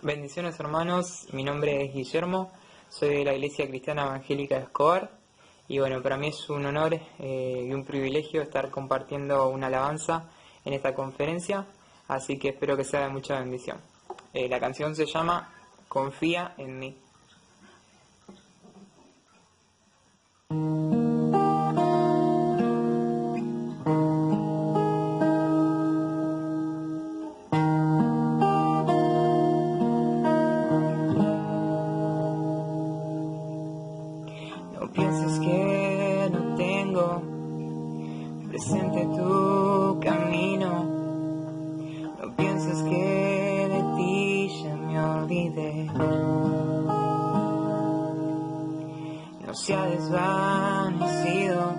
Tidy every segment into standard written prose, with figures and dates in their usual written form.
Bendiciones hermanos, mi nombre es Guillermo, soy de la Iglesia Cristiana Evangélica de Escobar y bueno, para mí es un honor y un privilegio estar compartiendo una alabanza en esta conferencia, así que espero que sea de mucha bendición. La canción se llama Confía en mí. No pienses que no tengo presente tu camino, no pienses que de ti ya me olvidé. No se ha desvanecido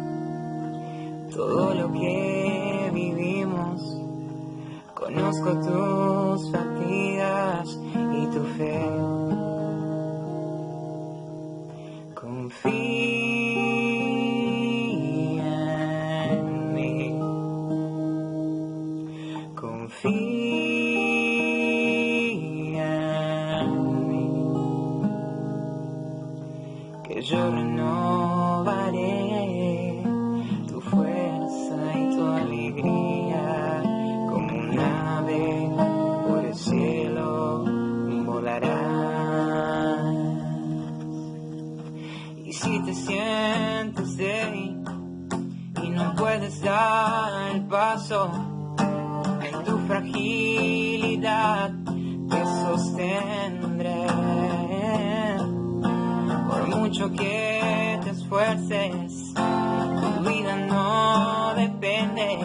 todo lo que vivimos. Conozco tus fatigas y tu fe. Confía en mí. Confía en mí. Que yo renovaré tu fuerza y tu alegría, como un ave por el cielo volarás. Y si te sientes débil y no puedes dar el paso, en tu fragilidad te sostendré. Por mucho que te esfuerces, tu vida no depende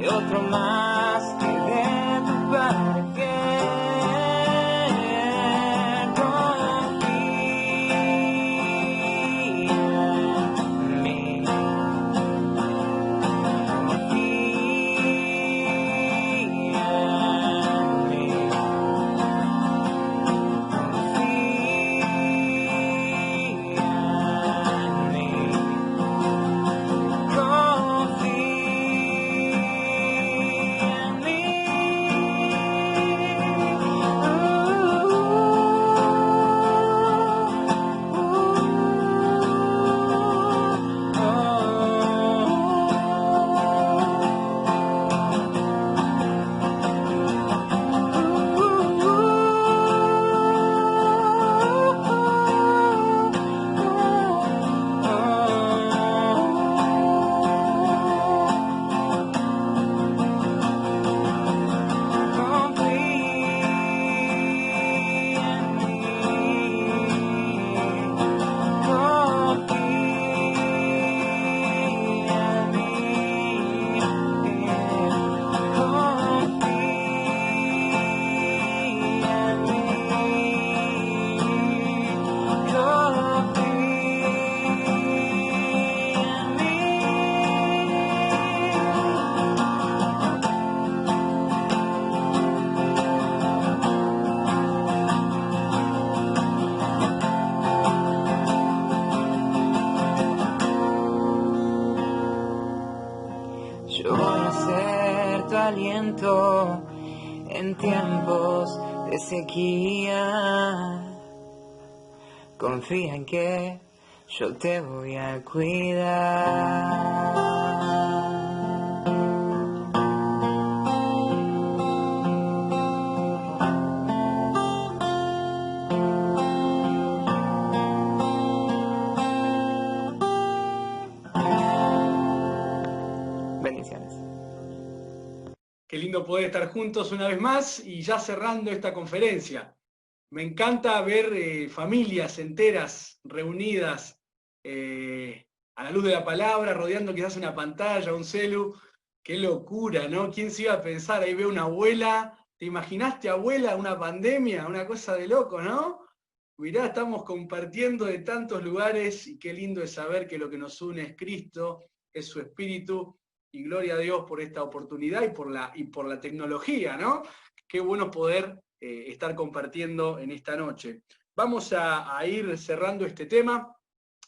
de otro más que de tu Padre. Yo voy a ser tu aliento en tiempos de sequía. Confía en que yo te voy a cuidar. Bendiciones. Qué lindo poder estar juntos una vez más y ya cerrando esta conferencia. Me encanta ver familias enteras reunidas a la luz de la palabra, rodeando quizás una pantalla, un celu. Qué locura, ¿no? ¿Quién se iba a pensar? Ahí veo una abuela. ¿Te imaginaste, abuela, una pandemia? Una cosa de loco, ¿no? Mirá, estamos compartiendo de tantos lugares y qué lindo es saber que lo que nos une es Cristo, es su Espíritu. Y gloria a Dios por esta oportunidad y por la tecnología, ¿no? Qué bueno poder estar compartiendo en esta noche. Vamos a ir cerrando este tema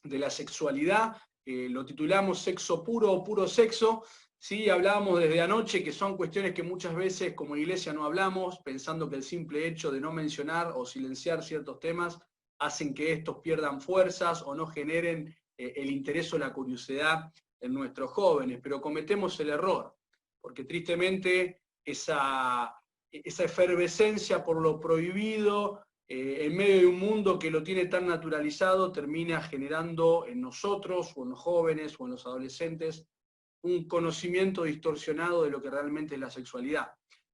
de la sexualidad, lo titulamos Sexo Puro o Puro Sexo, Sí, hablábamos desde anoche que son cuestiones que muchas veces como iglesia no hablamos, pensando que el simple hecho de no mencionar o silenciar ciertos temas hacen que estos pierdan fuerzas o no generen el interés o la curiosidad en nuestros jóvenes, pero cometemos el error, porque tristemente esa efervescencia por lo prohibido, en medio de un mundo que lo tiene tan naturalizado, termina generando en nosotros o en los jóvenes o en los adolescentes un conocimiento distorsionado de lo que realmente es la sexualidad.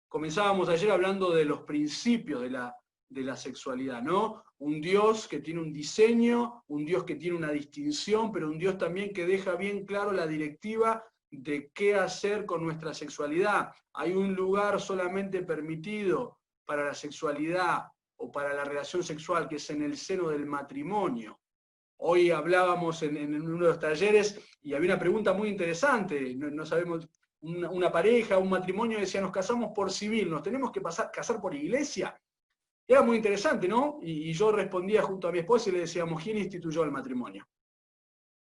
Comenzábamos ayer hablando de los principios de la sexualidad, ¿no? Un Dios que tiene un diseño, un Dios que tiene una distinción, pero un Dios también que deja bien claro la directiva de qué hacer con nuestra sexualidad. Hay un lugar solamente permitido para la sexualidad o para la relación sexual, que es en el seno del matrimonio. Hoy hablábamos en uno de los talleres y había una pregunta muy interesante. No sabemos, una pareja, un matrimonio decía, nos casamos por civil, ¿nos tenemos que casar por iglesia? Era muy interesante, ¿no? Y yo respondía junto a mi esposa y le decíamos, ¿quién instituyó el matrimonio?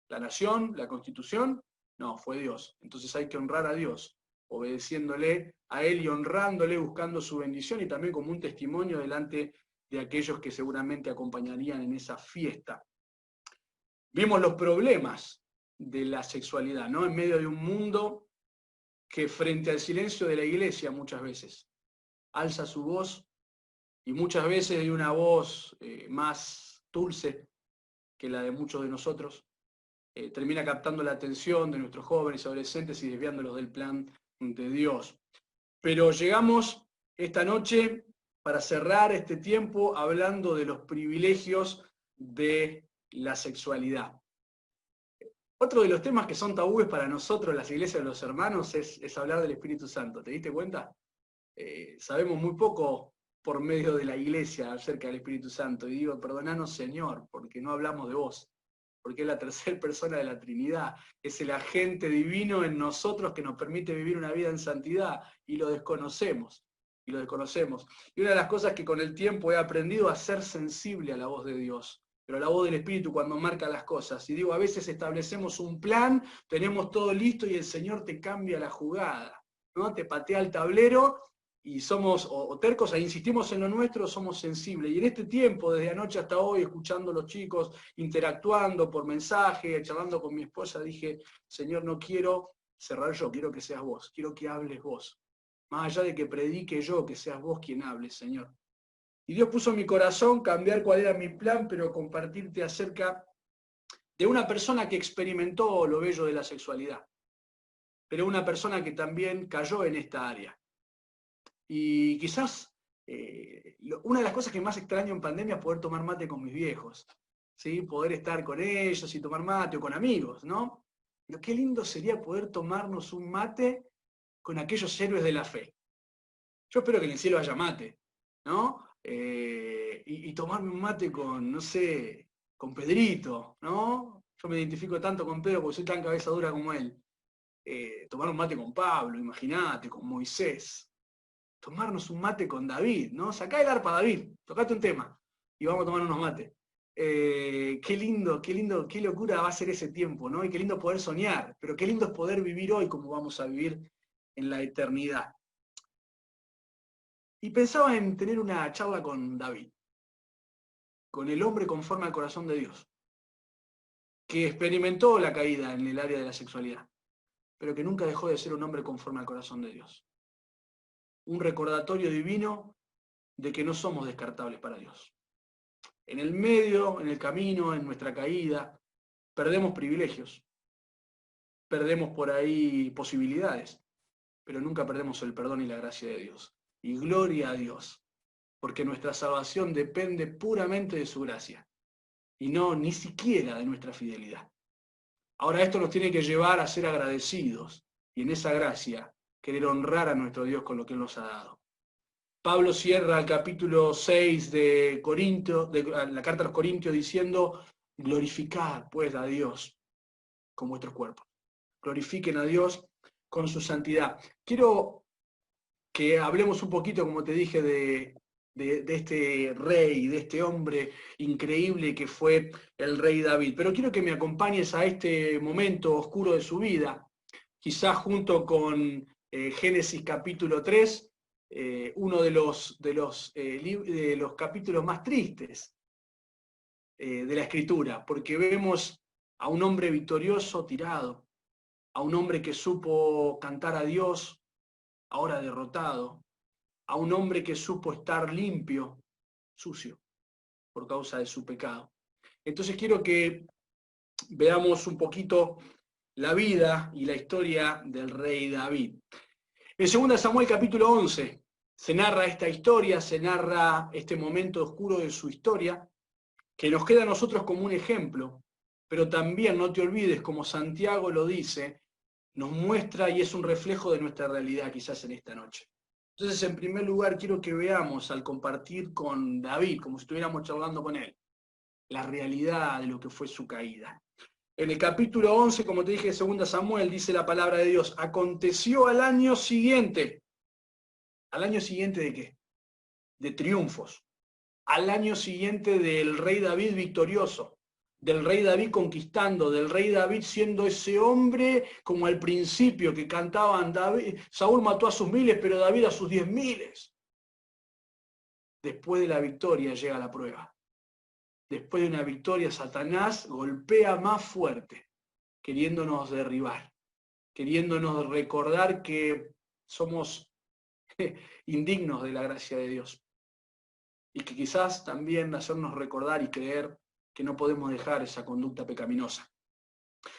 ¿La nación? ¿La constitución? No, fue Dios. Entonces hay que honrar a Dios, obedeciéndole a Él y honrándole, buscando su bendición y también como un testimonio delante de aquellos que seguramente acompañarían en esa fiesta. Vimos los problemas de la sexualidad, ¿no? En medio de un mundo que frente al silencio de la iglesia muchas veces alza su voz y muchas veces de una voz más dulce que la de muchos de nosotros, termina captando la atención de nuestros jóvenes y adolescentes y desviándolos del plan de Dios. Pero llegamos esta noche para cerrar este tiempo hablando de los privilegios de la sexualidad. Otro de los temas que son tabúes para nosotros, las iglesias de los hermanos, es hablar del Espíritu Santo. ¿Te diste cuenta? Sabemos muy poco por medio de la iglesia acerca del Espíritu Santo. Y digo, perdonanos, Señor, porque no hablamos de vos, porque es la tercera persona de la Trinidad. Es el agente divino en nosotros que nos permite vivir una vida en santidad y lo desconocemos. Y lo desconocemos. Y una de las cosas que con el tiempo he aprendido a ser sensible a la voz de Dios. Pero la voz del Espíritu cuando marca las cosas. Y digo, a veces establecemos un plan, tenemos todo listo y el Señor te cambia la jugada, ¿no? Te patea el tablero y somos o tercos e insistimos en lo nuestro, somos sensibles. Y en este tiempo, desde anoche hasta hoy, escuchando a los chicos, interactuando por mensaje, charlando con mi esposa, dije, Señor, no quiero cerrar yo, quiero que seas vos, quiero que hables vos. Más allá de que predique yo, que seas vos quien hables, Señor. Y Dios puso en mi corazón cambiar cuál era mi plan, pero compartirte acerca de una persona que experimentó lo bello de la sexualidad, pero una persona que también cayó en esta área. Y quizás una de las cosas que más extraño en pandemia es poder tomar mate con mis viejos, ¿sí? Poder estar con ellos y tomar mate o con amigos, ¿no? Pero qué lindo sería poder tomarnos un mate con aquellos héroes de la fe. Yo espero que en el cielo haya mate, ¿no? Y tomarme un mate con, no sé, con Pedrito, ¿no? Yo me identifico tanto con Pedro porque soy tan cabeza dura como él. Tomar un mate con Pablo, imagínate, con Moisés. Tomarnos un mate con David, ¿no? Sacá el arpa, David, tocate un tema y vamos a tomar unos mates. Qué lindo, qué locura va a ser ese tiempo, ¿no? Y qué lindo poder soñar, pero qué lindo es poder vivir hoy como vamos a vivir en la eternidad. Y pensaba en tener una charla con David, con el hombre conforme al corazón de Dios, que experimentó la caída en el área de la sexualidad, pero que nunca dejó de ser un hombre conforme al corazón de Dios. Un recordatorio divino de que no somos descartables para Dios. En el medio, en el camino, en nuestra caída, perdemos privilegios, perdemos por ahí posibilidades, pero nunca perdemos el perdón y la gracia de Dios. Y gloria a Dios, porque nuestra salvación depende puramente de su gracia y no ni siquiera de nuestra fidelidad. Ahora esto nos tiene que llevar a ser agradecidos y en esa gracia querer honrar a nuestro Dios con lo que Él nos ha dado. Pablo cierra el capítulo 6 de la carta a los Corintios diciendo, glorificad pues a Dios con vuestros cuerpos. Glorifiquen a Dios con su santidad. Quiero que hablemos un poquito, como te dije, de este rey, de este hombre increíble que fue el rey David. Pero quiero que me acompañes a este momento oscuro de su vida, quizás junto con Génesis capítulo 3, uno de los capítulos más tristes de la Escritura, porque vemos a un hombre victorioso tirado, a un hombre que supo cantar a Dios, ahora derrotado, a un hombre que supo estar limpio, sucio, por causa de su pecado. Entonces quiero que veamos un poquito la vida y la historia del rey David. En 2 Samuel capítulo 11 se narra esta historia, se narra este momento oscuro de su historia, que nos queda a nosotros como un ejemplo, pero también no te olvides, como Santiago lo dice, nos muestra y es un reflejo de nuestra realidad quizás en esta noche. Entonces, en primer lugar, quiero que veamos al compartir con David, como si estuviéramos charlando con él, la realidad de lo que fue su caída. En el capítulo 11, como te dije, 2 Samuel, dice la palabra de Dios, aconteció al año siguiente. ¿Al año siguiente de qué? De triunfos. Al año siguiente del rey David victorioso, del rey David conquistando, del rey David siendo ese hombre como al principio que cantaban, David, Saúl mató a sus miles, pero David a sus 10.000. Después de la victoria llega la prueba. Después de una victoria, Satanás golpea más fuerte, queriéndonos derribar, queriéndonos recordar que somos indignos de la gracia de Dios. Y que quizás también hacernos recordar y creer que no podemos dejar esa conducta pecaminosa.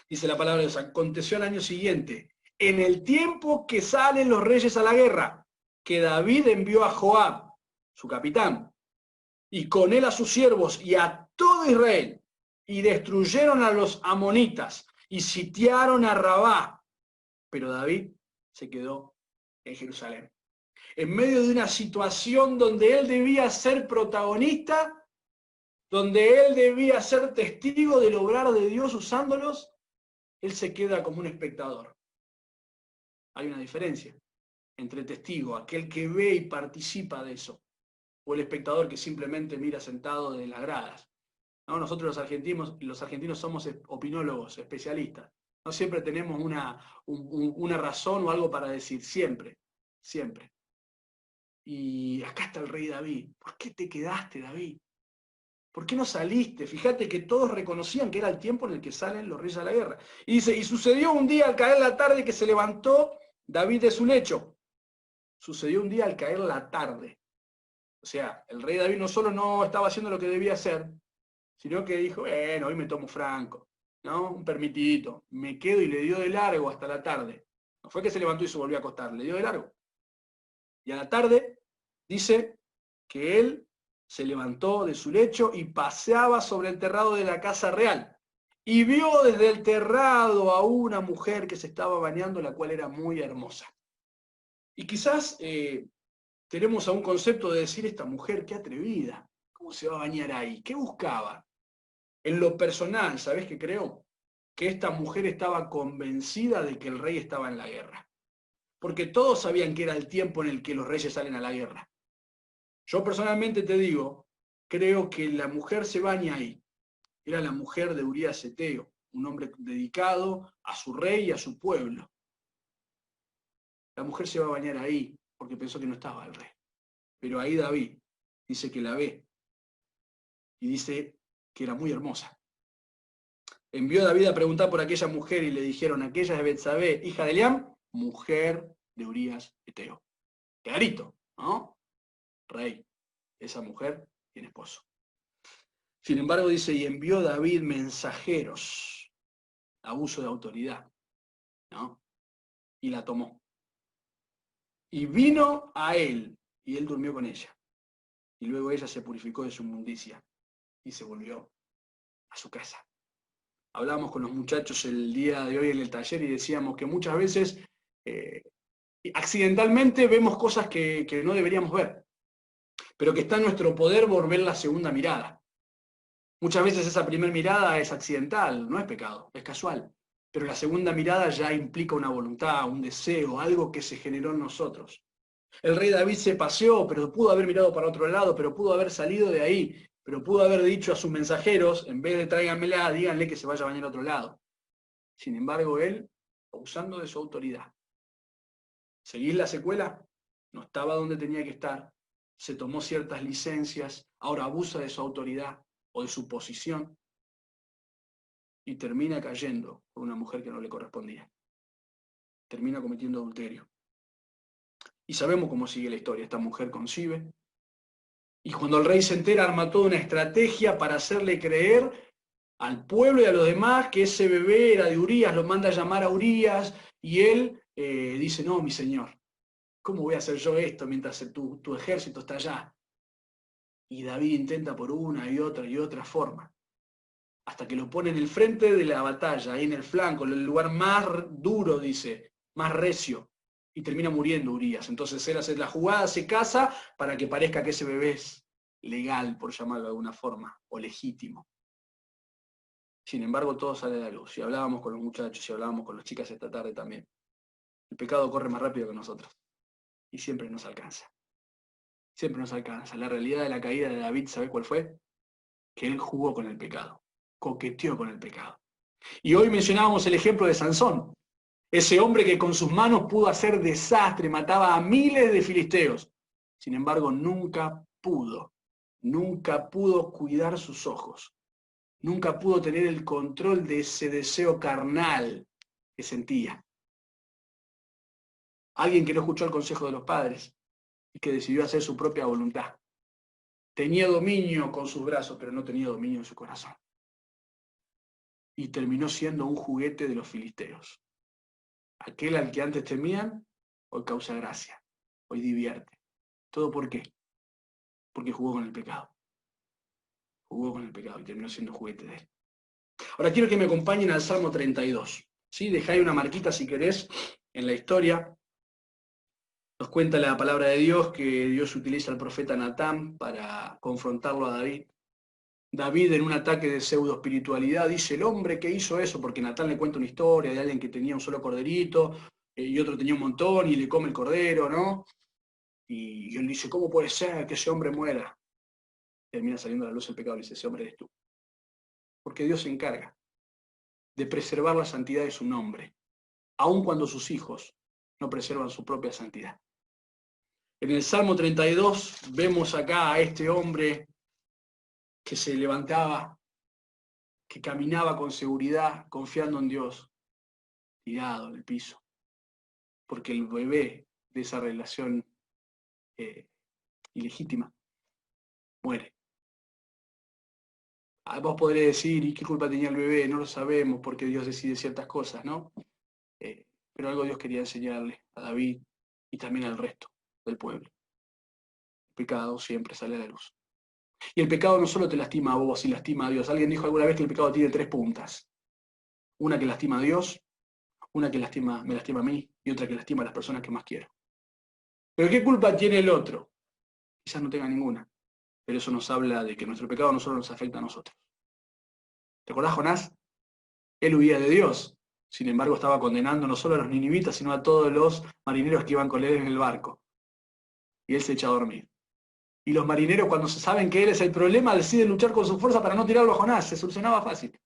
Dice la palabra de Dios, aconteció al año siguiente, en el tiempo que salen los reyes a la guerra, que David envió a Joab, su capitán, y con él a sus siervos y a todo Israel, y destruyeron a los amonitas, y sitiaron a Rabá. Pero David se quedó en Jerusalén. En medio de una situación donde él debía ser protagonista, donde él debía ser testigo del obrar de Dios usándolos, él se queda como un espectador. Hay una diferencia entre testigo, aquel que ve y participa de eso, o el espectador que simplemente mira sentado de las gradas. ¿No? Nosotros los argentinos somos opinólogos, especialistas. No siempre tenemos una razón o algo para decir, siempre, siempre. Y acá está el rey David. ¿Por qué te quedaste, David? ¿Por qué no saliste? Fíjate que todos reconocían que era el tiempo en el que salen los reyes a la guerra. Y dice, y sucedió un día al caer la tarde que se levantó David de su lecho. Sucedió un día al caer la tarde. O sea, el rey David no solo no estaba haciendo lo que debía hacer, sino que dijo, bueno, hoy me tomo franco, ¿no? Un permitidito. Me quedo y le dio de largo hasta la tarde. No fue que se levantó y se volvió a acostar, le dio de largo. Y a la tarde dice que él se levantó de su lecho y paseaba sobre el terrado de la casa real. Y vio desde el terrado a una mujer que se estaba bañando, la cual era muy hermosa. Y quizás tenemos a un concepto de decir, esta mujer, qué atrevida. ¿Cómo se va a bañar ahí? ¿Qué buscaba? En lo personal, ¿sabés qué creo? Que esta mujer estaba convencida de que el rey estaba en la guerra. Porque todos sabían que era el tiempo en el que los reyes salen a la guerra. Yo personalmente te digo, creo que la mujer se baña ahí. Era la mujer de Urías Eteo, un hombre dedicado a su rey y a su pueblo. La mujer se va a bañar ahí porque pensó que no estaba el rey. Pero ahí David dice que la ve y dice que era muy hermosa. Envió David a preguntar por aquella mujer y le dijeron, aquella es Betsabé, hija de Eliam, mujer de Urías Eteo. Clarito, ¿no? Rey, esa mujer tiene esposo. Sin embargo, dice, y envió David mensajeros, abuso de autoridad, ¿no? Y la tomó. Y vino a él, y él durmió con ella. Y luego ella se purificó de su inmundicia y se volvió a su casa. Hablábamos con los muchachos el día de hoy en el taller y decíamos que muchas veces accidentalmente vemos cosas que no deberíamos ver, pero que está en nuestro poder volver la segunda mirada. Muchas veces esa primera mirada es accidental, no es pecado, es casual. Pero la segunda mirada ya implica una voluntad, un deseo, algo que se generó en nosotros. El rey David se paseó, pero pudo haber mirado para otro lado, pero pudo haber salido de ahí, pero pudo haber dicho a sus mensajeros, en vez de tráiganmela, díganle que se vaya a bañar a otro lado. Sin embargo, él abusando de su autoridad. ¿Seguís la secuela? No estaba donde tenía que estar, se tomó ciertas licencias, ahora abusa de su autoridad o de su posición y termina cayendo con una mujer que no le correspondía. Termina cometiendo adulterio. Y sabemos cómo sigue la historia. Esta mujer concibe. Y cuando el rey se entera, arma toda una estrategia para hacerle creer al pueblo y a los demás que ese bebé era de Urías, lo manda a llamar a Urías, y él dice, no, mi señor, ¿cómo voy a hacer yo esto mientras tu ejército está allá? Y David intenta por una y otra forma, hasta que lo pone en el frente de la batalla, ahí en el flanco, en el lugar más duro, dice, más recio, y termina muriendo Urías. Entonces él hace la jugada, se casa, para que parezca que ese bebé es legal, por llamarlo de alguna forma, o legítimo. Sin embargo, todo sale a la luz. Si hablábamos con los muchachos, si hablábamos con las chicas esta tarde también, el pecado corre más rápido que nosotros, y siempre nos alcanza. Siempre nos alcanza. La realidad de la caída de David, ¿sabe cuál fue? Que él jugó con el pecado, coqueteó con el pecado. Y hoy mencionábamos el ejemplo de Sansón, ese hombre que con sus manos pudo hacer desastre, mataba a miles de filisteos. Sin embargo, nunca pudo cuidar sus ojos, nunca pudo tener el control de ese deseo carnal que sentía. Alguien que no escuchó el consejo de los padres y que decidió hacer su propia voluntad. Tenía dominio con sus brazos, pero no tenía dominio en su corazón. Y terminó siendo un juguete de los filisteos. Aquel al que antes temían, hoy causa gracia, hoy divierte. ¿Todo por qué? Porque jugó con el pecado. Jugó con el pecado y terminó siendo juguete de él. Ahora quiero que me acompañen al Salmo 32. ¿Sí? Dejá ahí una marquita si querés en la historia. Nos cuenta la palabra de Dios que Dios utiliza al profeta Natán para confrontarlo a David. David, en un ataque de pseudo-espiritualidad, dice, el hombre que hizo eso, porque Natán le cuenta una historia de alguien que tenía un solo corderito y otro tenía un montón y le come el cordero, ¿no? Y él dice, ¿cómo puede ser que ese hombre muera? Termina saliendo a la luz el pecado y dice, ese hombre eres tú. Porque Dios se encarga de preservar la santidad de su nombre, aun cuando sus hijos no preservan su propia santidad. En el Salmo 32 vemos acá a este hombre que se levantaba, que caminaba con seguridad, confiando en Dios, tirado en el piso, porque el bebé de esa relación ilegítima muere. Vos podréis decir, ¿y qué culpa tenía el bebé? No lo sabemos, porque Dios decide ciertas cosas, ¿no? Pero algo Dios quería enseñarle a David y también al resto del pueblo. El pecado siempre sale a la luz. Y el pecado no solo te lastima a vos y lastima a Dios. Alguien dijo alguna vez que el pecado tiene 3 puntas. Una que lastima a Dios, una que me lastima a mí y otra que lastima a las personas que más quiero. ¿Pero qué culpa tiene el otro? Quizás no tenga ninguna. Pero eso nos habla de que nuestro pecado no solo nos afecta a nosotros. ¿Te acordás, Jonás? Él huía de Dios. Sin embargo, estaba condenando no solo a los ninivitas, sino a todos los marineros que iban con él en el barco. Y él se echa a dormir. Y los marineros, cuando se saben que él es el problema, deciden luchar con su fuerza para no tirarlo a Jonás. Se solucionaba fácil.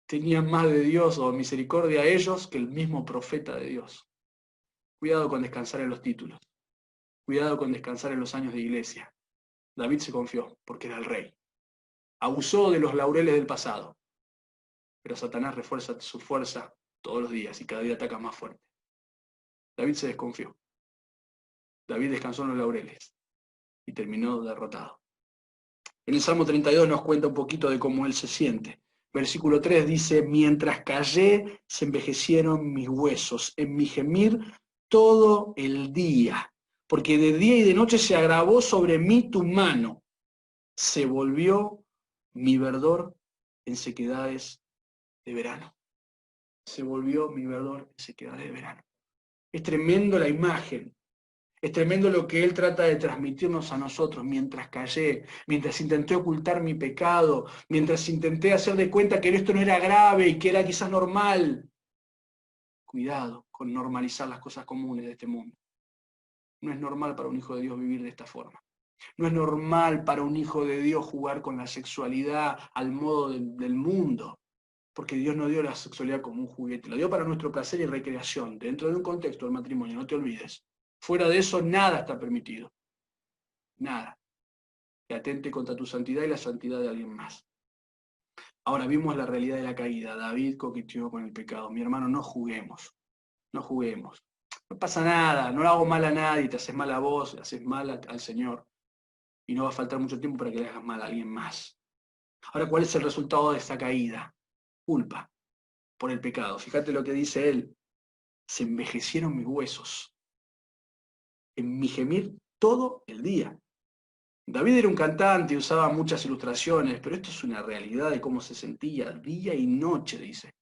Tenían más de Dios o misericordia a ellos que el mismo profeta de Dios. Cuidado con descansar en los títulos. Cuidado con descansar en los años de iglesia. David se confió porque era el rey. Abusó de los laureles del pasado. Pero Satanás refuerza su fuerza todos los días y cada día ataca más fuerte. David se desconfió. David descansó en los laureles y terminó derrotado. En el Salmo 32 nos cuenta un poquito de cómo él se siente. Versículo 3 dice, mientras callé, se envejecieron mis huesos, en mi gemir todo el día, porque de día y de noche se agravó sobre mí tu mano. Se volvió mi verdor en sequedades de verano. Se volvió mi verdor en sequedades de verano. Es tremendo la imagen. Es tremendo lo que él trata de transmitirnos a nosotros mientras callé, mientras intenté ocultar mi pecado, mientras intenté hacer de cuenta que esto no era grave y que era quizás normal. Cuidado con normalizar las cosas comunes de este mundo. No es normal para un hijo de Dios vivir de esta forma. No es normal para un hijo de Dios jugar con la sexualidad al modo del mundo. Porque Dios no dio la sexualidad como un juguete, lo dio para nuestro placer y recreación, dentro de un contexto del matrimonio, no te olvides. Fuera de eso, nada está permitido. Nada. Que atente contra tu santidad y la santidad de alguien más. Ahora vimos la realidad de la caída. David coqueteó con el pecado. Mi hermano, no juguemos. No juguemos. No pasa nada, no le hago mal a nadie, te haces mal a vos, le haces mal al Señor. Y no va a faltar mucho tiempo para que le hagas mal a alguien más. Ahora, ¿cuál es el resultado de esta caída? Culpa por el pecado. Fíjate lo que dice él. Se envejecieron mis huesos. En mi gemir todo el día. David era un cantante y usaba muchas ilustraciones, pero esto es una realidad de cómo se sentía día y noche, dice.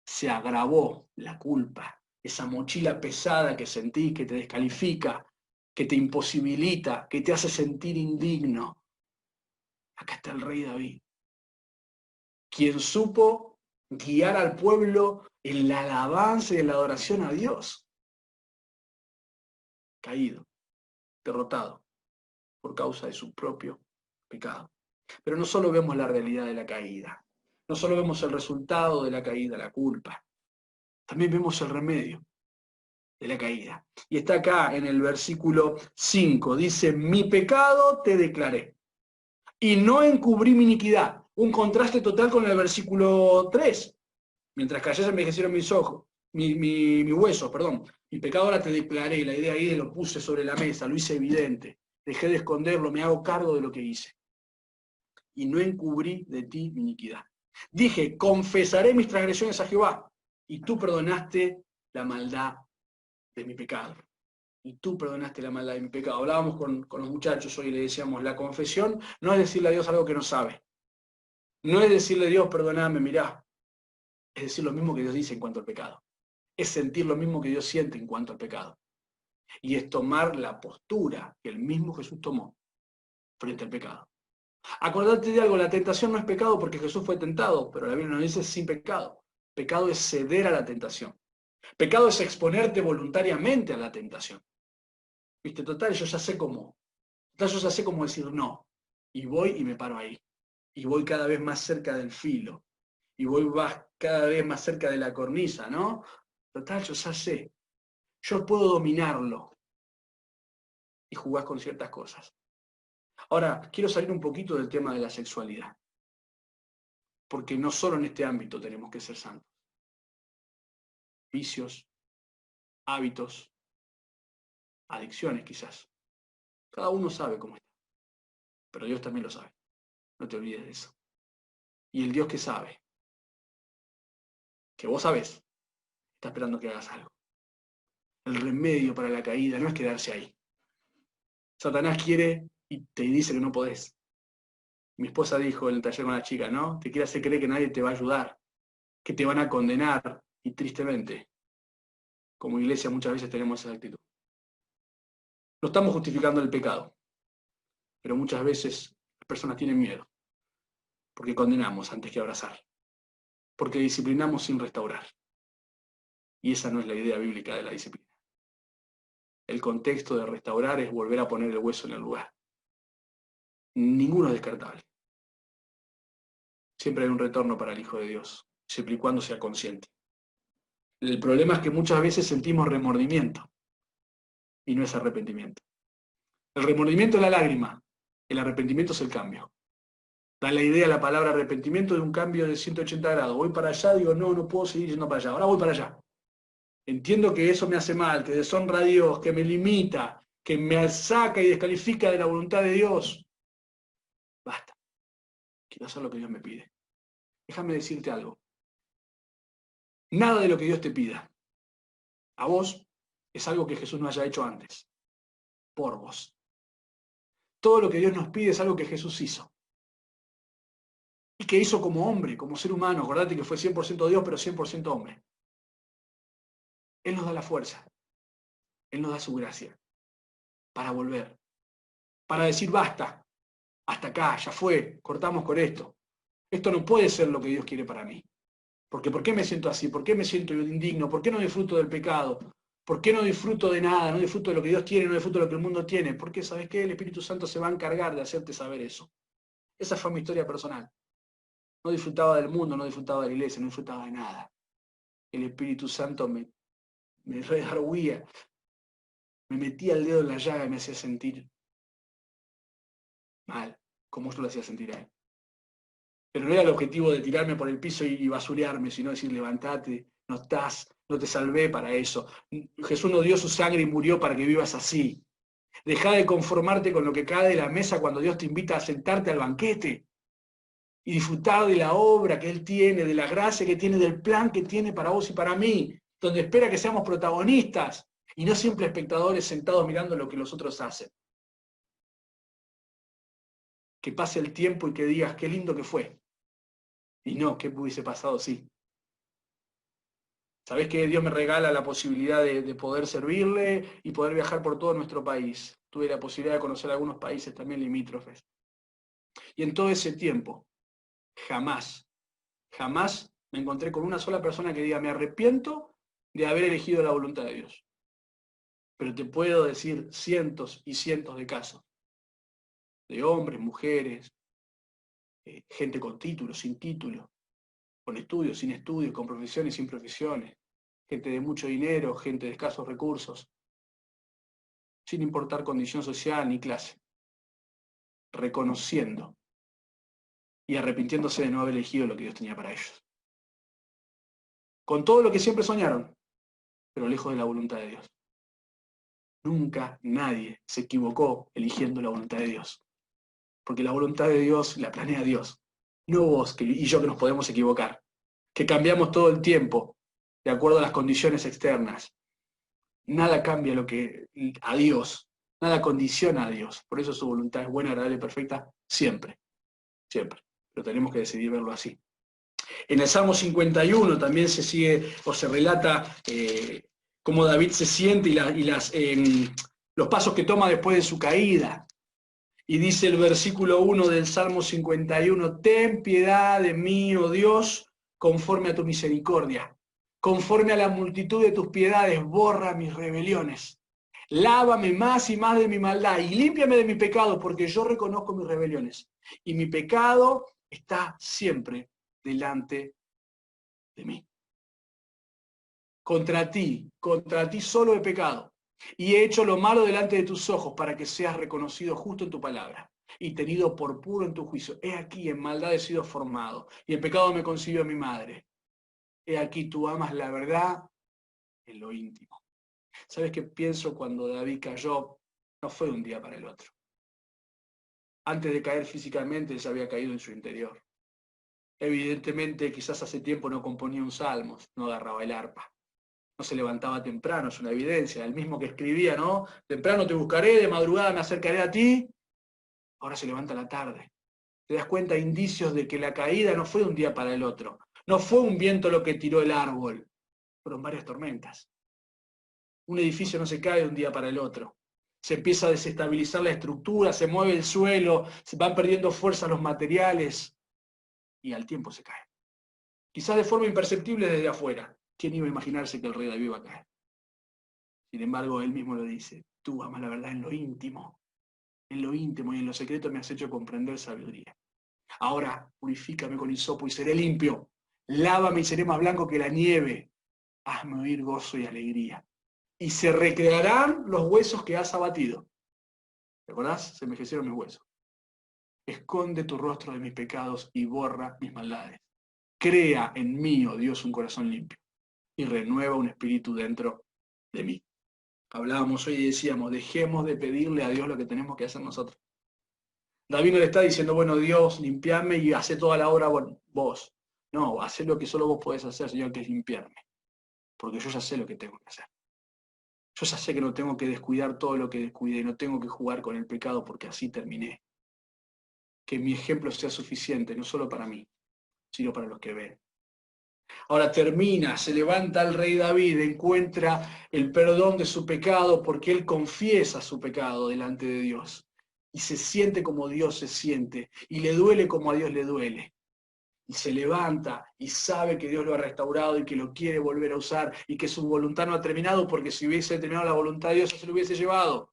Se agravó la culpa, esa mochila pesada que sentís, que te descalifica, que te imposibilita, que te hace sentir indigno. Acá está el rey David, quien supo guiar al pueblo en la alabanza y en la adoración a Dios. Caído, derrotado, por causa de su propio pecado. Pero no solo vemos la realidad de la caída, no solo vemos el resultado de la caída, la culpa, también vemos el remedio de la caída. Y está acá en el versículo 5, dice, mi pecado te declaré y no encubrí mi iniquidad. Un contraste total con el versículo 3. Mientras callé se envejecieron mis ojos, mi hueso, perdón. Mi pecado ahora te declaré, la idea ahí lo puse sobre la mesa, lo hice evidente. Dejé de esconderlo, me hago cargo de lo que hice. Y no encubrí de ti mi iniquidad. Dije, confesaré mis transgresiones a Jehová, y tú perdonaste la maldad de mi pecado. Y tú perdonaste la maldad de mi pecado. Hablábamos con los muchachos hoy y le decíamos, la confesión no es decirle a Dios algo que no sabe. No es decirle a Dios, perdoname, mirá. Es decir lo mismo que Dios dice en cuanto al pecado. Es sentir lo mismo que Dios siente en cuanto al pecado. Y es tomar la postura que el mismo Jesús tomó frente al pecado. Acordate de algo, la tentación no es pecado porque Jesús fue tentado, pero la Biblia nos dice sin pecado. Pecado es ceder a la tentación. Pecado es exponerte voluntariamente a la tentación. Viste, total, yo ya sé cómo. Total, yo ya sé cómo decir no. Y voy y me paro ahí. Y voy cada vez más cerca del filo. Y voy cada vez más cerca de la cornisa, ¿no? Total, yo ya sé. Yo puedo dominarlo. Y jugás con ciertas cosas. Ahora, quiero salir un poquito del tema de la sexualidad. Porque no solo en este ámbito tenemos que ser santos. Vicios, hábitos, adicciones quizás. Cada uno sabe cómo está. Pero Dios también lo sabe. No te olvides de eso. Y el Dios que sabe, que vos sabés, está esperando que hagas algo. El remedio para la caída no es quedarse ahí. Satanás quiere y te dice que no podés. Mi esposa dijo en el taller con la chica, ¿no? Te quiere hacer creer que nadie te va a ayudar, que te van a condenar. Y tristemente, como iglesia muchas veces tenemos esa actitud. No estamos justificando el pecado, pero muchas veces las personas tienen miedo, porque condenamos antes que abrazar, porque disciplinamos sin restaurar. Y esa no es la idea bíblica de la disciplina. El contexto de restaurar es volver a poner el hueso en el lugar. Ninguno es descartable. Siempre hay un retorno para el Hijo de Dios, siempre y cuando sea consciente. El problema es que muchas veces sentimos remordimiento y no es arrepentimiento. El remordimiento es la lágrima, el arrepentimiento es el cambio. Da la idea la palabra arrepentimiento de un cambio de 180 grados. Voy para allá, digo, no, no puedo seguir yendo para allá, ahora voy para allá. Entiendo que eso me hace mal, que deshonra a Dios, que me limita, que me saca y descalifica de la voluntad de Dios. Basta. Quiero hacer lo que Dios me pide. Déjame decirte algo. Nada de lo que Dios te pida a vos es algo que Jesús no haya hecho antes. Por vos. Todo lo que Dios nos pide es algo que Jesús hizo. Y que hizo como hombre, como ser humano. Acordate que fue 100% Dios, pero 100% hombre. Él nos da la fuerza. Él nos da su gracia. Para volver. Para decir basta. Hasta acá, ya fue. Cortamos con esto. Esto no puede ser lo que Dios quiere para mí. Porque ¿por qué me siento así? ¿Por qué me siento indigno? ¿Por qué no disfruto del pecado? ¿Por qué no disfruto de nada? No disfruto de lo que Dios quiere, no disfruto de lo que el mundo tiene. Porque, ¿sabes qué? El Espíritu Santo se va a encargar de hacerte saber eso. Esa fue mi historia personal. No disfrutaba del mundo, no disfrutaba de la iglesia, no disfrutaba de nada. El Espíritu Santo me redarguía, me metía el dedo en la llaga y me hacía sentir mal, como yo lo hacía sentir a él. Pero no era el objetivo de tirarme por el piso y basurearme, sino decir, levantate, no te salvé para eso. Jesús no dio su sangre y murió para que vivas así. Deja de conformarte con lo que cae de la mesa cuando Dios te invita a sentarte al banquete y disfrutar de la obra que Él tiene, de la gracia que tiene, del plan que tiene para vos y para mí, donde espera que seamos protagonistas y no siempre espectadores sentados mirando lo que los otros hacen. Que pase el tiempo y que digas, qué lindo que fue. Y no, ¿qué hubiese pasado? Sí. ¿Sabés que Dios me regala la posibilidad de poder servirle y poder viajar por todo nuestro país? Tuve la posibilidad de conocer algunos países también limítrofes. Y en todo ese tiempo, jamás me encontré con una sola persona que diga, me arrepiento de haber elegido la voluntad de Dios. Pero te puedo decir cientos y cientos de casos, de hombres, mujeres, gente con título, sin título, con estudios, sin estudios, con profesiones, sin profesiones, gente de mucho dinero, gente de escasos recursos, sin importar condición social ni clase, reconociendo y arrepintiéndose de no haber elegido lo que Dios tenía para ellos. Con todo lo que siempre soñaron, pero lejos de la voluntad de Dios. Nunca nadie se equivocó eligiendo la voluntad de Dios. Porque la voluntad de Dios la planea Dios. No vos y yo que nos podemos equivocar. Que cambiamos todo el tiempo de acuerdo a las condiciones externas. Nada cambia a Dios. Nada condiciona a Dios. Por eso su voluntad es buena, agradable y perfecta siempre. Siempre. Pero tenemos que decidir verlo así. En el Salmo 51 también se sigue o se relata cómo David se siente y los pasos que toma después de su caída. Y dice el versículo 1 del Salmo 51, ten piedad de mí, oh Dios, conforme a tu misericordia. Conforme a la multitud de tus piedades, borra mis rebeliones. Lávame más y más de mi maldad y límpiame de mi pecado, porque yo reconozco mis rebeliones. Y mi pecado está siempre delante de mí. Contra ti solo he pecado, y he hecho lo malo delante de tus ojos, para que seas reconocido justo en tu palabra, y tenido por puro en tu juicio. He aquí, en maldad he sido formado, y en pecado me concibió mi madre. He aquí, tú amas la verdad en lo íntimo. ¿Sabes qué pienso cuando David cayó? No fue de un día para el otro. Antes de caer físicamente, él se había caído en su interior. Evidentemente, quizás hace tiempo no componía un salmo, no agarraba el arpa. No se levantaba temprano, es una evidencia. El mismo que escribía, ¿no? Temprano te buscaré, de madrugada me acercaré a ti. Ahora se levanta a la tarde. Te das cuenta, indicios de que la caída no fue de un día para el otro. No fue un viento lo que tiró el árbol. Fueron varias tormentas. Un edificio no se cae de un día para el otro. Se empieza a desestabilizar la estructura, se mueve el suelo, se van perdiendo fuerza los materiales y al tiempo se cae. Quizás de forma imperceptible desde afuera. ¿Quién iba a imaginarse que el rey David iba a caer? Sin embargo, él mismo lo dice, tú amas la verdad en lo íntimo y en lo secreto me has hecho comprender sabiduría. Ahora purifícame con hisopo y seré limpio, lávame y seré más blanco que la nieve, hazme oír gozo y alegría, y se recrearán los huesos que has abatido. ¿Te acordás? Se envejecieron mis huesos. Esconde tu rostro de mis pecados y borra mis maldades. Crea en mí, oh Dios, un corazón limpio, y renueva un espíritu dentro de mí. Hablábamos hoy y decíamos, dejemos de pedirle a Dios lo que tenemos que hacer nosotros. David no le está diciendo, bueno, Dios, limpiame y hace toda la obra vos. No, hacé lo que solo vos podés hacer, Señor, que es limpiarme. Porque yo ya sé lo que tengo que hacer. Yo ya sé que no tengo que descuidar todo lo que descuidé, no tengo que jugar con el pecado porque así terminé. Que mi ejemplo sea suficiente, no solo para mí, sino para los que ven. Ahora termina, se levanta el rey David, encuentra el perdón de su pecado porque él confiesa su pecado delante de Dios. Y se siente como Dios se siente, y le duele como a Dios le duele. Y se levanta y sabe que Dios lo ha restaurado y que lo quiere volver a usar y que su voluntad no ha terminado, porque si hubiese terminado la voluntad de Dios, se lo hubiese llevado.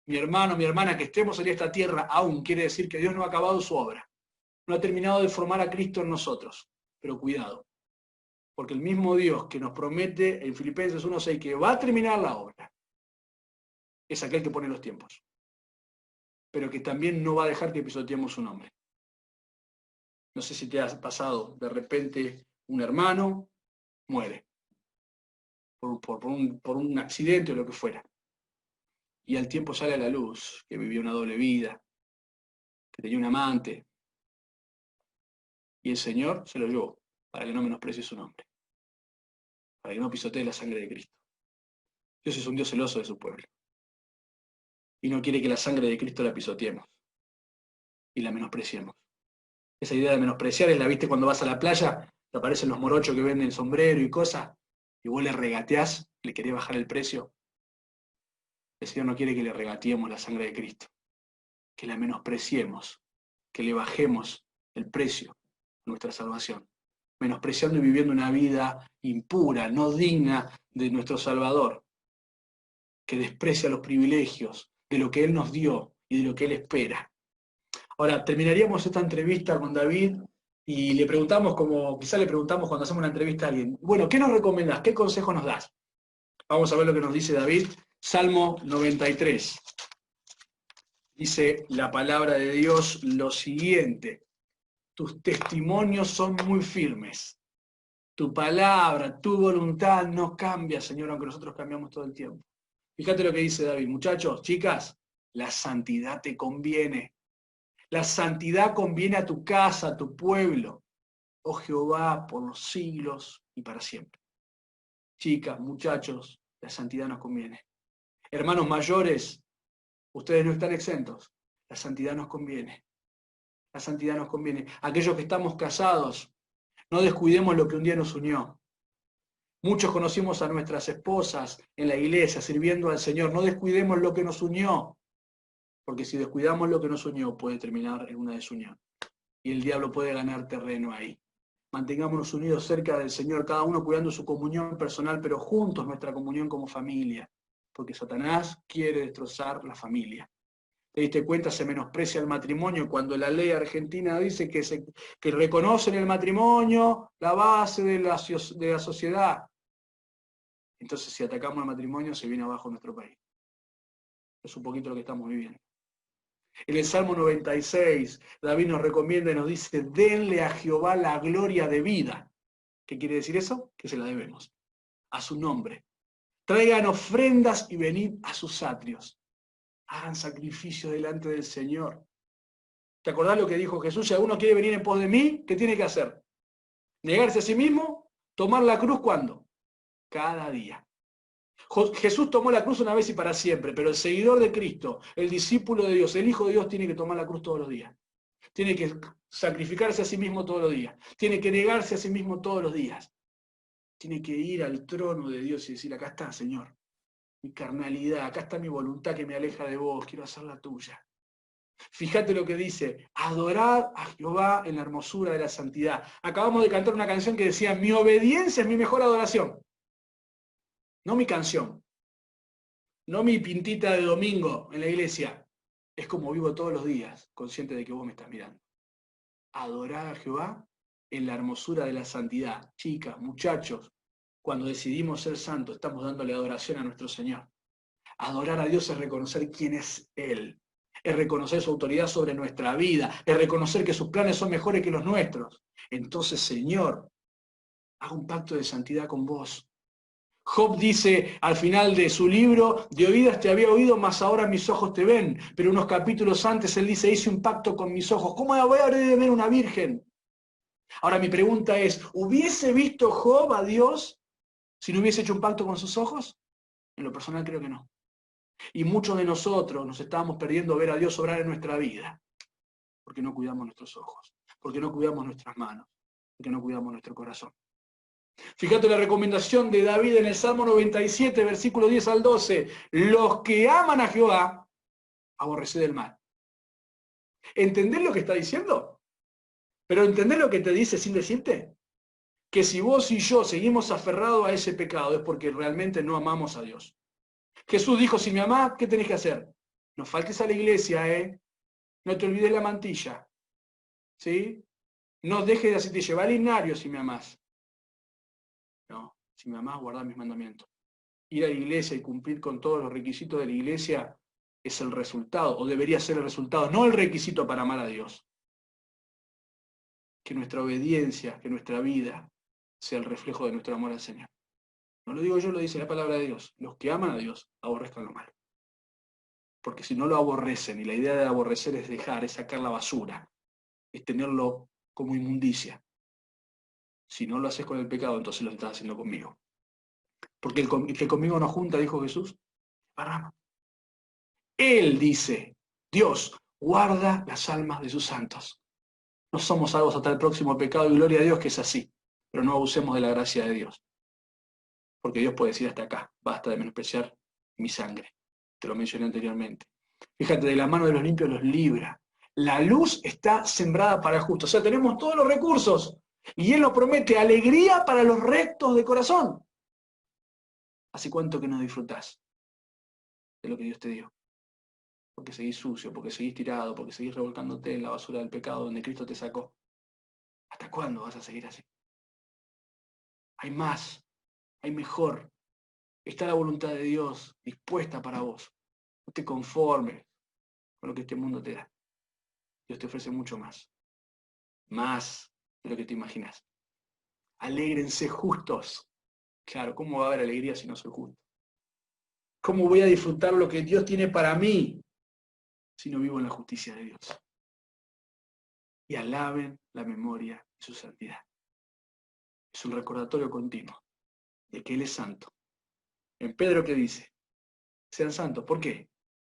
Mi hermano, mi hermana, que estemos en esta tierra aún quiere decir que Dios no ha acabado su obra. no ha terminado de formar a Cristo en nosotros. Pero cuidado, porque el mismo Dios que nos promete en Filipenses 1:6 que va a terminar la obra, es aquel que pone los tiempos, pero que también no va a dejar que pisoteemos su nombre. No sé si te ha pasado, de repente un hermano muere por un accidente o lo que fuera, y al tiempo sale a la luz que vivía una doble vida, que tenía un amante, y el Señor se lo llevó para que no menosprecie su nombre, para que no pisotee la sangre de Cristo. Dios es un Dios celoso de su pueblo, y no quiere que la sangre de Cristo la pisoteemos y la menospreciemos. Esa idea de menospreciar es la viste cuando vas a la playa, te aparecen los morochos que venden sombrero y cosas, y vos le regateás, le querés bajar el precio. El Señor no quiere que le regateemos la sangre de Cristo, que la menospreciemos, que le bajemos el precio a nuestra salvación, menospreciando y viviendo una vida impura, no digna de nuestro Salvador, que desprecia los privilegios de lo que Él nos dio y de lo que Él espera. Ahora, terminaríamos esta entrevista con David y le preguntamos, como quizás le preguntamos cuando hacemos una entrevista a alguien, bueno, ¿qué nos recomendás? ¿Qué consejo nos das? Vamos a ver lo que nos dice David. Salmo 93. Dice la palabra de Dios lo siguiente: tus testimonios son muy firmes. Tu palabra, tu voluntad no cambia, Señor, aunque nosotros cambiamos todo el tiempo. Fíjate lo que dice David. Muchachos, chicas, la santidad te conviene. La santidad conviene a tu casa, a tu pueblo. Oh Jehová, por los siglos y para siempre. Chicas, muchachos, la santidad nos conviene. Hermanos mayores, ustedes no están exentos. La santidad nos conviene. La santidad nos conviene. Aquellos que estamos casados, no descuidemos lo que un día nos unió. Muchos conocimos a nuestras esposas en la iglesia sirviendo al Señor. No descuidemos lo que nos unió. Porque si descuidamos lo que nos unió, puede terminar en una desunión. Y el diablo puede ganar terreno ahí. Mantengámonos unidos cerca del Señor, cada uno cuidando su comunión personal, pero juntos nuestra comunión como familia. Porque Satanás quiere destrozar la familia. ¿Te diste cuenta? Se menosprecia el matrimonio cuando la ley argentina dice que reconocen el matrimonio, la base de la sociedad. Entonces, si atacamos el matrimonio, se viene abajo nuestro país. Es un poquito lo que estamos viviendo. En el Salmo 96, David nos recomienda y nos dice, denle a Jehová la gloria de vida. ¿Qué quiere decir eso? Que se la debemos. A su nombre. Traigan ofrendas y venid a sus atrios. Hagan sacrificio delante del Señor. ¿Te acordás lo que dijo Jesús? Si alguno quiere venir en pos de mí, ¿qué tiene que hacer? Negarse a sí mismo, tomar la cruz, ¿cuándo? Cada día. Jesús tomó la cruz una vez y para siempre, pero el seguidor de Cristo, el discípulo de Dios, el Hijo de Dios, tiene que tomar la cruz todos los días. Tiene que sacrificarse a sí mismo todos los días. Tiene que negarse a sí mismo todos los días. Tiene que ir al trono de Dios y decir, acá está, Señor, mi carnalidad, acá está mi voluntad que me aleja de vos, quiero hacer la tuya. Fíjate lo que dice, adorad a Jehová en la hermosura de la santidad. Acabamos de cantar una canción que decía, mi obediencia es mi mejor adoración. No mi canción, no mi pintita de domingo en la iglesia. Es como vivo todos los días, consciente de que vos me estás mirando. Adorad a Jehová en la hermosura de la santidad. Chicas, muchachos, cuando decidimos ser santos, estamos dándole adoración a nuestro Señor. Adorar a Dios es reconocer quién es Él. Es reconocer su autoridad sobre nuestra vida. Es reconocer que sus planes son mejores que los nuestros. Entonces, Señor, hago un pacto de santidad con vos. Job dice al final de su libro, de oídas te había oído, mas ahora mis ojos te ven. Pero unos capítulos antes él dice, hice un pacto con mis ojos. ¿Cómo voy a ver una virgen? Ahora mi pregunta es, ¿hubiese visto Job a Dios si no hubiese hecho un pacto con sus ojos? En lo personal creo que no. Y muchos de nosotros nos estábamos perdiendo ver a Dios obrar en nuestra vida, porque no cuidamos nuestros ojos, porque no cuidamos nuestras manos, porque no cuidamos nuestro corazón. Fíjate la recomendación de David en el Salmo 97, versículo 10 al 12. Los que aman a Jehová, aborreced el mal. ¿Entendés lo que está diciendo? Pero ¿entendés lo que te dice sin decirte? Que si vos y yo seguimos aferrados a ese pecado es porque realmente no amamos a Dios. Jesús dijo, si me amás, ¿qué tenés que hacer? No faltes a la iglesia, ¿eh? No te olvides la mantilla. ¿sí? No dejes de hacerte llevar al linario si me amás. No, si me amás, guardá mis mandamientos. Ir a la iglesia y cumplir con todos los requisitos de la iglesia es el resultado, o debería ser el resultado, no el requisito para amar a Dios. Que nuestra obediencia, que nuestra vida sea el reflejo de nuestro amor al Señor. No lo digo yo, lo dice la palabra de Dios. Los que aman a Dios, aborrezcan lo malo. Porque si no lo aborrecen, y la idea de aborrecer es dejar, es sacar la basura, es tenerlo como inmundicia. Si no lo haces con el pecado, entonces lo estás haciendo conmigo. Porque el que conmigo no junta, dijo Jesús, paramos. Él dice, Dios guarda las almas de sus santos. No somos salvos hasta el próximo pecado y gloria a Dios que es así. Pero no abusemos de la gracia de Dios. Porque Dios puede decir hasta acá, basta de menospreciar mi sangre. Te lo mencioné anteriormente. Fíjate, de la mano de los limpios los libra. La luz está sembrada para el justo. O sea, tenemos todos los recursos. Y Él nos promete alegría para los rectos de corazón. ¿Hace cuánto que no disfrutás de lo que Dios te dio? Porque seguís sucio, porque seguís tirado, porque seguís revolcándote en la basura del pecado donde Cristo te sacó. ¿Hasta cuándo vas a seguir así? Hay más, hay mejor. Está la voluntad de Dios dispuesta para vos. No te conformes con lo que este mundo te da. Dios te ofrece mucho más. Más de lo que te imaginas. Alégrense justos. Claro, ¿cómo va a haber alegría si no soy justo? ¿Cómo voy a disfrutar lo que Dios tiene para mí si no vivo en la justicia de Dios? Y alaben la memoria de su santidad. Es un recordatorio continuo de que Él es santo. En Pedro, ¿qué dice? Sean santos. ¿Por qué?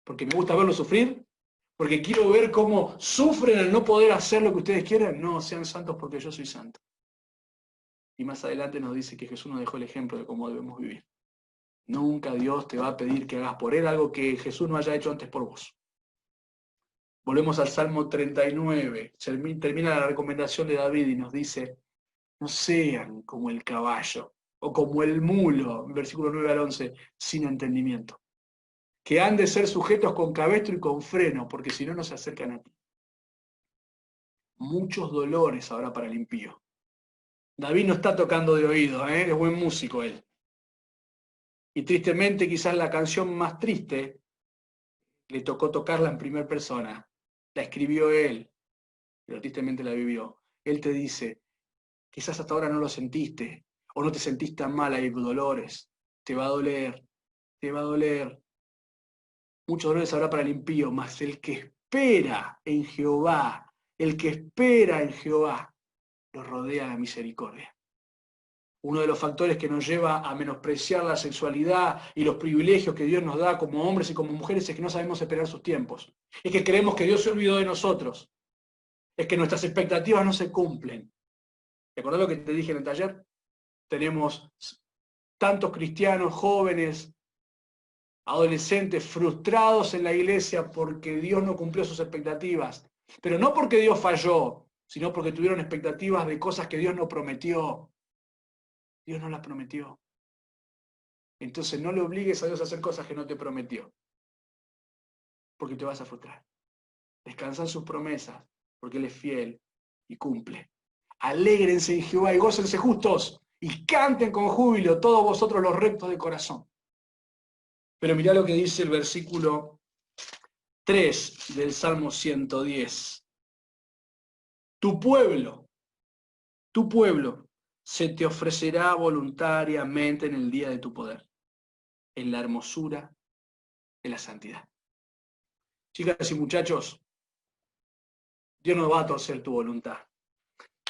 ¿Porque me gusta verlos sufrir? ¿Porque quiero ver cómo sufren al no poder hacer lo que ustedes quieran? No, sean santos porque yo soy santo. Y más adelante nos dice que Jesús nos dejó el ejemplo de cómo debemos vivir. Nunca Dios te va a pedir que hagas por Él algo que Jesús no haya hecho antes por vos. Volvemos al Salmo 39. Termina la recomendación de David y nos dice, no sean como el caballo o como el mulo, versículo 9 al 11, sin entendimiento. Que han de ser sujetos con cabestro y con freno, porque si no, no se acercan a ti. Muchos dolores habrá para el impío. David no está tocando de oído, es buen músico él. Y tristemente, quizás la canción más triste le tocó tocarla en primera persona. La escribió él, pero tristemente la vivió. Él te dice, quizás hasta ahora no lo sentiste, o no te sentís tan mal, hay dolores. Te va a doler, te va a doler. Muchos dolores habrá para el impío, mas el que espera en Jehová, el que espera en Jehová, lo rodea la misericordia. Uno de los factores que nos lleva a menospreciar la sexualidad y los privilegios que Dios nos da como hombres y como mujeres es que no sabemos esperar sus tiempos. Es que creemos que Dios se olvidó de nosotros. Es que nuestras expectativas no se cumplen. ¿Te acordás lo que te dije en el taller? Tenemos tantos cristianos jóvenes, adolescentes frustrados en la iglesia porque Dios no cumplió sus expectativas. Pero no porque Dios falló, sino porque tuvieron expectativas de cosas que Dios no prometió. Dios no las prometió. Entonces no le obligues a Dios a hacer cosas que no te prometió, porque te vas a frustrar. Descansa en sus promesas, porque Él es fiel y cumple. Alégrense en Jehová y gócense justos, y canten con júbilo todos vosotros los rectos de corazón. Pero mirá lo que dice el versículo 3 del Salmo 110. Tu pueblo, se te ofrecerá voluntariamente en el día de tu poder, en la hermosura de la santidad. Chicas y muchachos, Dios no va a torcer tu voluntad.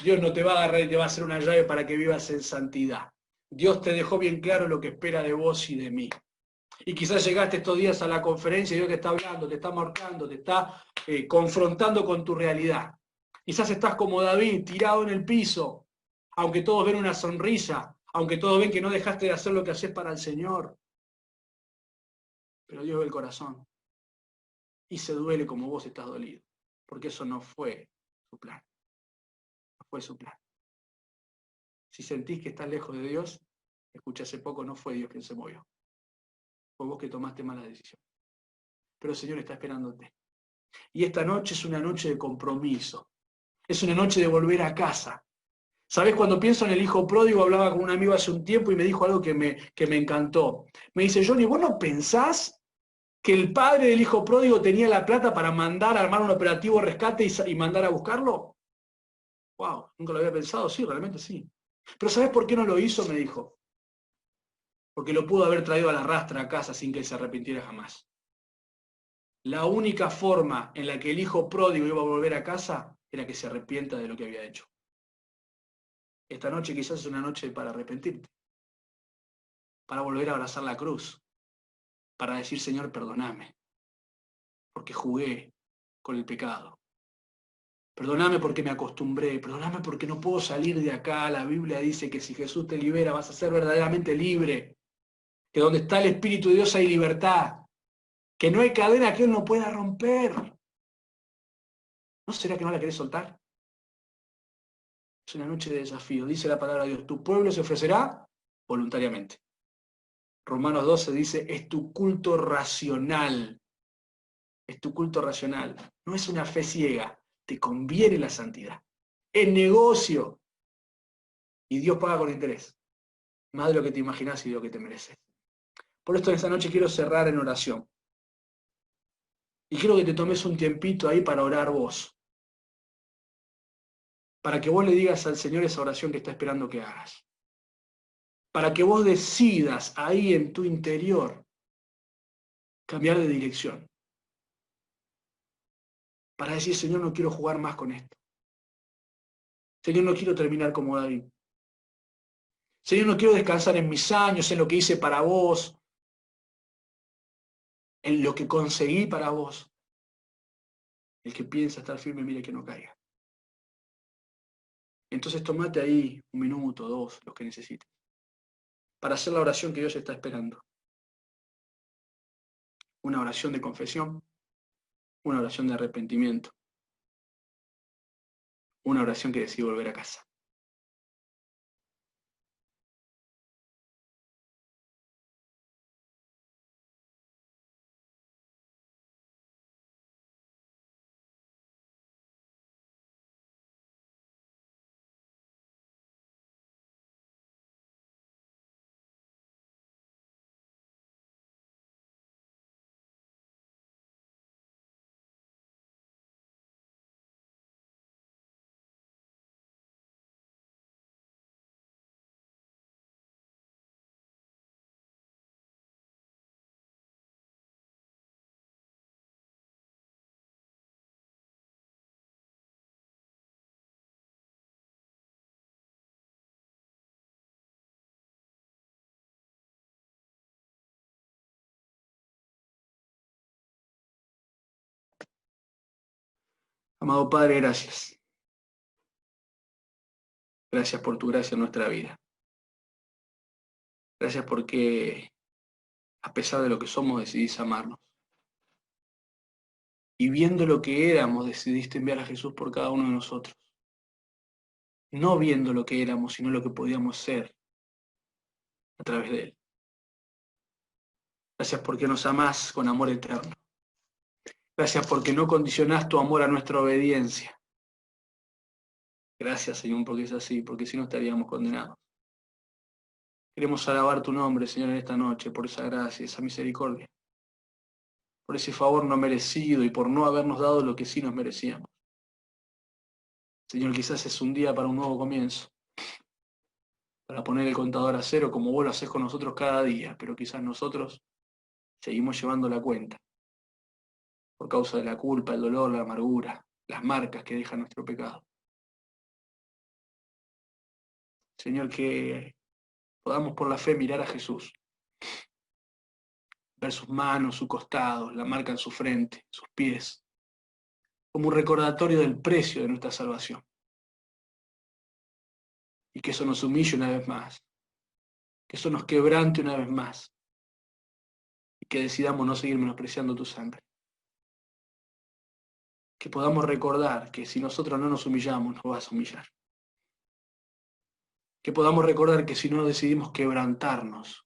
Dios no te va a agarrar y te va a hacer una llave para que vivas en santidad. Dios te dejó bien claro lo que espera de vos y de mí. Y quizás llegaste estos días a la conferencia y Dios te está hablando, te está marcando, te está confrontando con tu realidad. Quizás estás como David, tirado en el piso, aunque todos ven una sonrisa, aunque todos ven que no dejaste de hacer lo que haces para el Señor. Pero Dios ve el corazón y se duele como vos estás dolido, porque eso no fue su plan. No fue su plan. Si sentís que estás lejos de Dios, escuché hace poco, no fue Dios quien se movió. Fue vos que tomaste mala decisión. Pero el Señor está esperándote. Y esta noche es una noche de compromiso. Es una noche de volver a casa. ¿Sabés? Cuando pienso en el hijo pródigo, hablaba con un amigo hace un tiempo y me dijo algo que me encantó. Me dice, Johnny, ¿vos no pensás que el padre del hijo pródigo tenía la plata para mandar a armar un operativo rescate y mandar a buscarlo? Wow, nunca lo había pensado. Sí, realmente sí. Pero ¿sabés por qué no lo hizo? Me dijo. Porque lo pudo haber traído a la rastra a casa sin que se arrepintiera jamás. La única forma en la que el hijo pródigo iba a volver a casa era que se arrepienta de lo que había hecho. Esta noche quizás es una noche para arrepentirte, para volver a abrazar la cruz, para decir, Señor, perdóname, porque jugué con el pecado. Perdóname porque me acostumbré, perdóname porque no puedo salir de acá. La Biblia dice que si Jesús te libera vas a ser verdaderamente libre, que donde está el Espíritu de Dios hay libertad, que no hay cadena que Él no pueda romper. ¿No será que no la querés soltar? Es una noche de desafío. Dice la palabra de Dios, tu pueblo se ofrecerá voluntariamente. Romanos 12 dice, es tu culto racional. Es tu culto racional. No es una fe ciega. Te conviene la santidad. Es negocio. Y Dios paga con interés. Más de lo que te imaginas y de lo que te mereces. Por esto en esta noche quiero cerrar en oración. Y quiero que te tomes un tiempito ahí para orar vos. Para que vos le digas al Señor esa oración que está esperando que hagas. Para que vos decidas ahí en tu interior cambiar de dirección. Para decir, Señor, no quiero jugar más con esto. Señor, no quiero terminar como David. Señor, no quiero descansar en mis años, en lo que hice para vos, en lo que conseguí para vos. El que piensa estar firme, mire que no caiga. Entonces tomate ahí un minuto, dos, los que necesites, para hacer la oración que Dios está esperando. Una oración de confesión, una oración de arrepentimiento, una oración que decide volver a casa. Amado Padre, gracias. Gracias por tu gracia en nuestra vida. Gracias porque, a pesar de lo que somos, decidís amarnos. Y viendo lo que éramos, decidiste enviar a Jesús por cada uno de nosotros. No viendo lo que éramos, sino lo que podíamos ser a través de Él. Gracias porque nos amás con amor eterno. Gracias porque no condicionás tu amor a nuestra obediencia. Gracias, Señor, porque es así, porque si no estaríamos condenados. Queremos alabar tu nombre, Señor, en esta noche, por esa gracia, esa misericordia, por ese favor no merecido y por no habernos dado lo que sí nos merecíamos. Señor, quizás es un día para un nuevo comienzo, para poner el contador a cero como vos lo haces con nosotros cada día, pero quizás nosotros seguimos llevando la cuenta por causa de la culpa, el dolor, la amargura, las marcas que deja nuestro pecado. Señor, que podamos por la fe mirar a Jesús, ver sus manos, su costado, la marca en su frente, sus pies, como un recordatorio del precio de nuestra salvación. Y que eso nos humille una vez más, que eso nos quebrante una vez más, y que decidamos no seguir menospreciando tu sangre. Que podamos recordar que si nosotros no nos humillamos, nos vas a humillar. Que podamos recordar que si no decidimos quebrantarnos,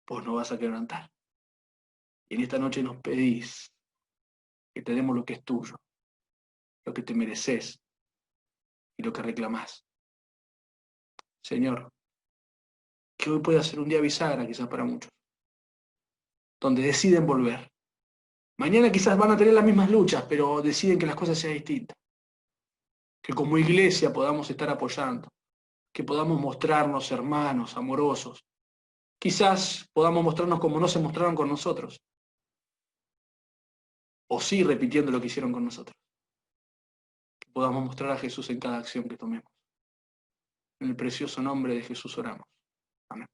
vos nos vas a quebrantar. Y en esta noche nos pedís que te demos lo que es tuyo, lo que te mereces, y lo que reclamás. Señor, que hoy pueda ser un día bisagra quizás para muchos, donde deciden volver. Mañana quizás van a tener las mismas luchas, pero deciden que las cosas sean distintas. Que como iglesia podamos estar apoyando, que podamos mostrarnos hermanos, amorosos. Quizás podamos mostrarnos como no se mostraron con nosotros, o sí repitiendo lo que hicieron con nosotros. Que podamos mostrar a Jesús en cada acción que tomemos. En el precioso nombre de Jesús oramos. Amén.